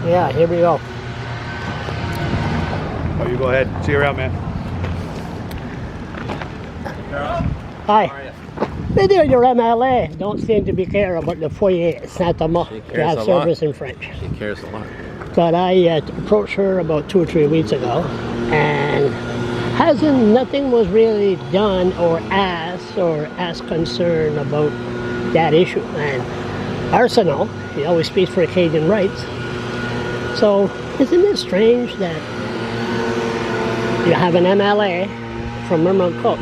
Yeah, here we go. Oh, you go ahead. See you around, man. Hi. They do your MLA. Don't seem to be care about the foyer at Santa Ma She to cares have a service lot. in French. She cares a lot. But I approached her about 2 or 3 weeks ago, and nothing was really done or asked concern about that issue. And Arsenal, he always speaks for Acadian rights. So isn't it strange that you have an MLA from Mermont Cook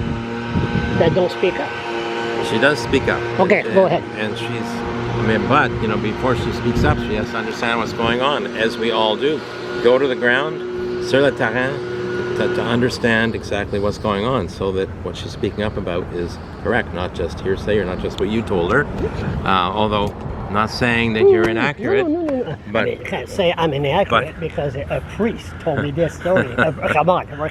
that don't speak up? She does speak up. Okay, go ahead. And but, before she speaks up, she has to understand what's going on, as we all do. Go to the ground, sur le terrain, to understand exactly what's going on, so that what she's speaking up about is correct, not just hearsay or not just what you told her. Although, I'm not saying that you're inaccurate. No. But, I can't say I'm inaccurate because a priest told me this story. Come on, are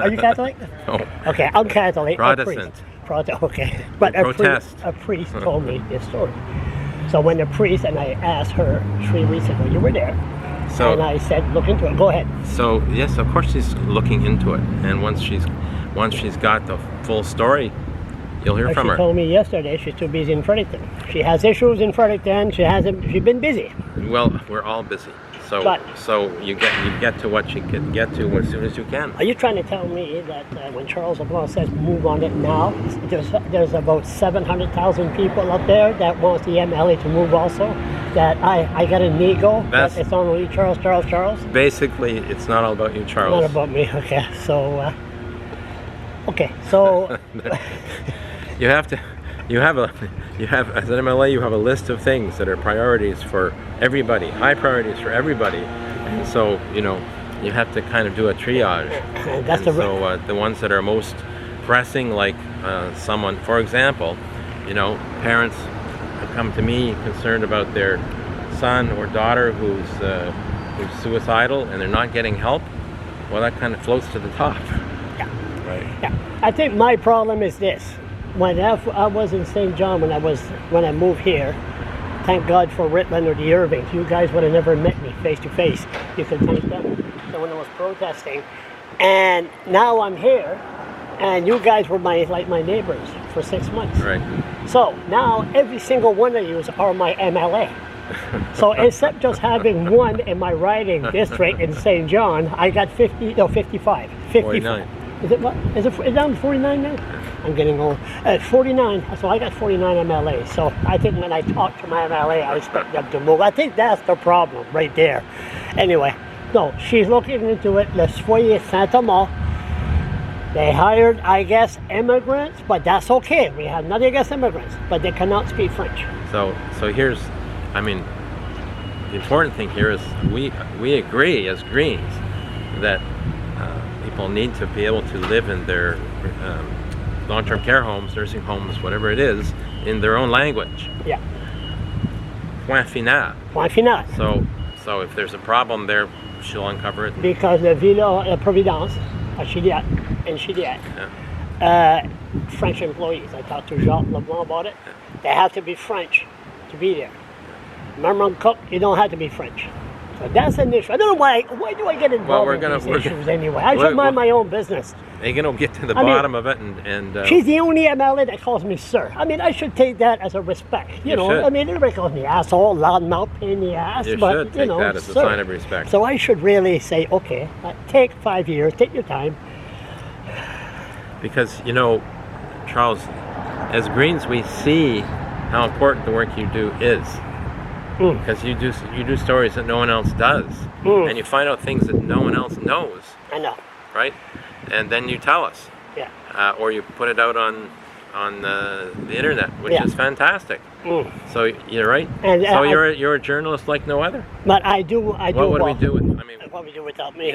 you Catholic? No. Okay, I'm Catholic. Protestant. Okay, but a Protest. priest told me this story. So when the priest and I asked her 3 weeks ago, you were there, and I said, look into it. Go ahead. So yes, of course she's looking into it, and once she's got the full story, you'll hear from her. She told me yesterday she's too busy in Fredericton. She has issues in Fredericton. She's been busy. Well, we're all busy. So you get to what you can get to as soon as you can. Are you trying to tell me that when Charles LeBlanc says move on it now, there's about 700,000 people up there that wants the MLA to move also? That I got an ego, that it's only Charles? Basically, it's not all about you, Charles. Not about me, okay. So, you have as an MLA, you have a list of things that are priorities for everybody, high priorities for everybody, and so you have to kind of do a triage. The ones that are most pressing, like someone, for example, parents have come to me concerned about their son or daughter who's suicidal and they're not getting help. Well, that kind of floats to the top. Yeah. Right. Yeah. I think my problem is this. When I was in St. John, when I moved here, thank God for Ritland or the Irvings. You guys would have never met me face to face. You can thank them. So when I was protesting, and now I'm here, and you guys were my neighbors for 6 months. Right. So now every single one of you are my MLA. So except just having one in my riding district in St. John, I got 55. 49. Is it what? Is it down to 49 now? I'm getting old. 49, so I got 49 MLA. So I think when I talk to my MLA, I expect them to move. I think that's the problem right there. Anyway, no, she's looking into it. Le Foyer Saint-Thomas. They hired, I guess, immigrants, but that's okay. We have nothing against immigrants, but they cannot speak French. So here's, the important thing here is we agree as Greens that people need to be able to live in their long-term care homes, nursing homes, whatever it is, in their own language. Yeah. Point final. Point final. So if there's a problem there, she'll uncover it. Because the Villa Providence, Chiliac, French employees. I talked to Jacques Leblanc about it. They have to be French to be there. Mermont Cook, you don't have to be French. So that's an issue. I don't know why do I get involved in these issues anyway? I should mind my own business. They're going to get to the bottom of it and she's the only MLA that calls me sir. I should take that as a respect. You know, should. Everybody calls me asshole, loudmouth, pain in the ass. You but, should take that as a sign of respect. So I should really say, okay, take 5 years, take your time. Because, Charles, as Greens, we see how important the work you do is. Because you do stories that no one else does, and you find out things that no one else knows. I know. Right, and then you tell us. Yeah. Or you put it out on the internet, which is fantastic. So you're right. And so you're a journalist like no other. But I do. What would we do with? What would we do without me?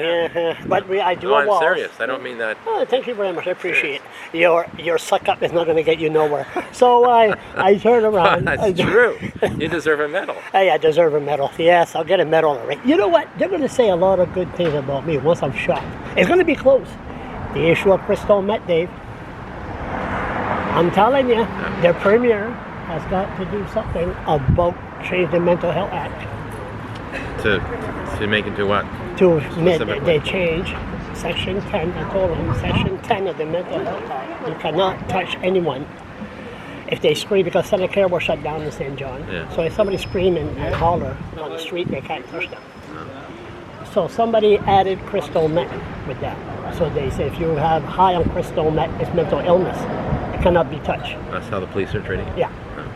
But I do. No, I'm serious. I don't mean that. Oh, thank you very much. I appreciate it. Your suck up is not going to get you nowhere. So I turn around. That's true. You deserve a medal. Hey, I deserve a medal. Yes, I'll get a medal. All right. You know what? They're going to say a lot of good things about me once I'm shot. It's going to be close. The issue of Crystal Met, Dave. I'm telling you, the premier has got to do something about change the Mental Health Act. To make it do what? To admit that Specifically. they change Section 10. I told them Section 10 of the Mental Health Act. You cannot touch anyone if they scream, because Senator Care will shut down in St. John. Yeah. So if somebody scream and holler on the street, they can't touch them. So somebody added crystal meth with that. So they say if you have high on crystal meth, it's mental illness. It cannot be touched. That's how the police are treating it. Yeah.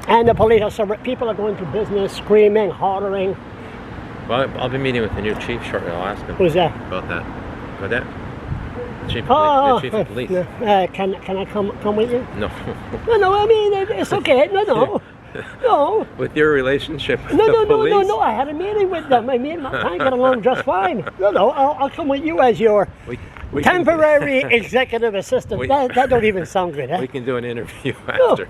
And the police are, so people are going to business, screaming, hollering. Well, I'll be meeting with the new chief shortly. I'll ask him Who's that? about that. About that? Chief of Oh, police. The chief of police. can I come with you? No. No, I mean, it's okay. No. With your relationship with No, the no, police. I had a meeting with them. I mean, I get along just fine. I'll come with you as your We can- temporary executive assistant. We- that don't even sound good, huh? We can do an interview No, after.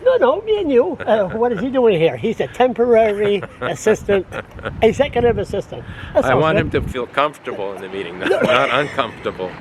me and you. What is he doing here? He's a temporary assistant, executive assistant. That I sounds want good. him to feel comfortable in the meeting, not uncomfortable.